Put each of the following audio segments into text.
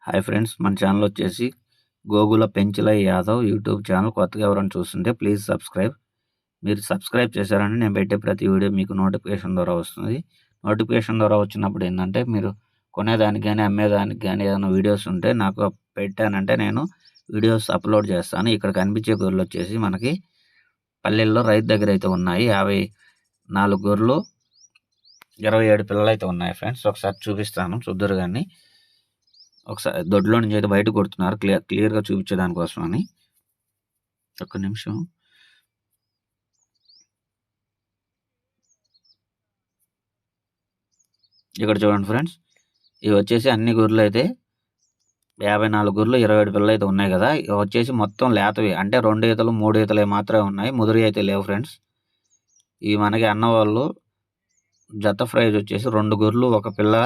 Hi friends, మన channel వచ్చేసి Gogula Penchalaiah Yadav YouTube channel. కొత్తగా ఎవరైనా చూస్తుంటే ప్లీజ్ సబ్స్క్రైబ్. మీరు సబ్స్క్రైబ్ చేశారంటే నేను పెట్టే ప్రతి వీడియో మీకు నోటిఫికేషన్ ద్వారా వస్తుంది. నోటిఫికేషన్ ద్వారా వచ్చినప్పుడు ఏంటంటే మీరు కొనేదానికి కానీ అమ్మేదానికి కానీ ఏదైనా వీడియోస్ ఉంటే నాకు పెట్టానంటే నేను వీడియోస్ అప్లోడ్ చేస్తాను. ఇక్కడ కనిపించే గొర్రెలు వచ్చేసి మనకి పల్లెల్లో రైతు దగ్గర అయితే ఉన్నాయి. 54 గొర్రెలు, 27 పిల్లలు అయితే ఉన్నాయి ఫ్రెండ్స్. ఒకసారి చూపిస్తాను, చూద్దరు కానీ. ఒకసారి దొడ్లో నుంచి అయితే బయట కొడుతున్నారు క్లియర్గా చూపించడానికోసం అని. ఒక్క నిమిషం. ఇక్కడ చూడండి ఫ్రెండ్స్, ఇవి వచ్చేసి అన్ని గొర్రెలు అయితే 54 గొర్రెలు, 27 పిల్లలు అయితే ఉన్నాయి కదా. ఇవి వచ్చేసి మొత్తం లేతవి, అంటే 2 ఈతలు 3 ఈతలు మాత్రమే ఉన్నాయి, ముదిరి అయితే లేవు ఫ్రెండ్స్. ఇవి మనకి అన్నవాళ్ళు జత ప్రైజ్ వచ్చేసి 2 గొర్రెలు 1 పిల్ల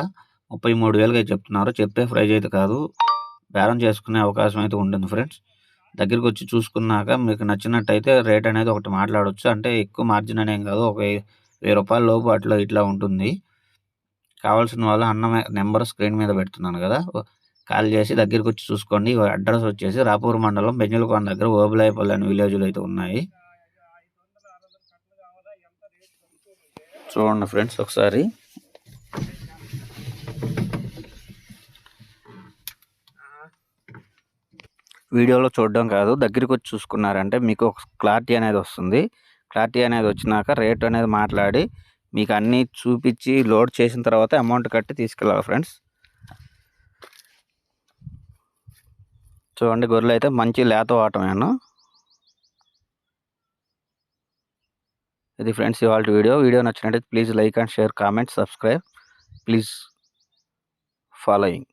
33,000 అయితే చెప్తున్నారు. చెప్పే ప్రైజ్ అయితే కాదు, బేరం చేసుకునే అవకాశం అయితే ఉంటుంది ఫ్రెండ్స్. దగ్గరికి వచ్చి చూసుకున్నాక మీకు నచ్చినట్టయితే రేట్ అనేది ఒకటి మాట్లాడవచ్చు. అంటే ఎక్కువ మార్జిన్ అనేం కాదు, ఒక 1000 రూపాయల లోపు అట్లా ఇట్లా ఉంటుంది. కావాల్సిన వాళ్ళు అన్న నెంబర్ స్క్రీన్ మీద పెడుతున్నాను కదా, కాల్ చేసి దగ్గరికి వచ్చి చూసుకోండి. అడ్రస్ వచ్చేసి రాపూర్ మండలం బెంజలకోన దగ్గర ఓబులాయపల్లి అనే విలేజ్లు అయితే ఉన్నాయి. చూడండి ఫ్రెండ్స్ ఒకసారి. వీడియోలో చూడడం కాదు, దగ్గరికి వచ్చి చూసుకున్నారంటే మీకు ఒక క్లారిటీ అనేది వస్తుంది. క్లారిటీ అనేది వచ్చినాక రేట్ అనేది మాట్లాడి మీకు అన్నీ చూపించి లోడ్ చేసిన తర్వాత అమౌంట్ కట్టి తీసుకెళ్ళాలి ఫ్రెండ్స్. చూడండి, గొర్రెలు అయితే మంచి లేత వాటమేను. ఇది ఫ్రెండ్స్ ఇవాళ వీడియో నచ్చినట్టయితే please like and share, comment, subscribe, please following.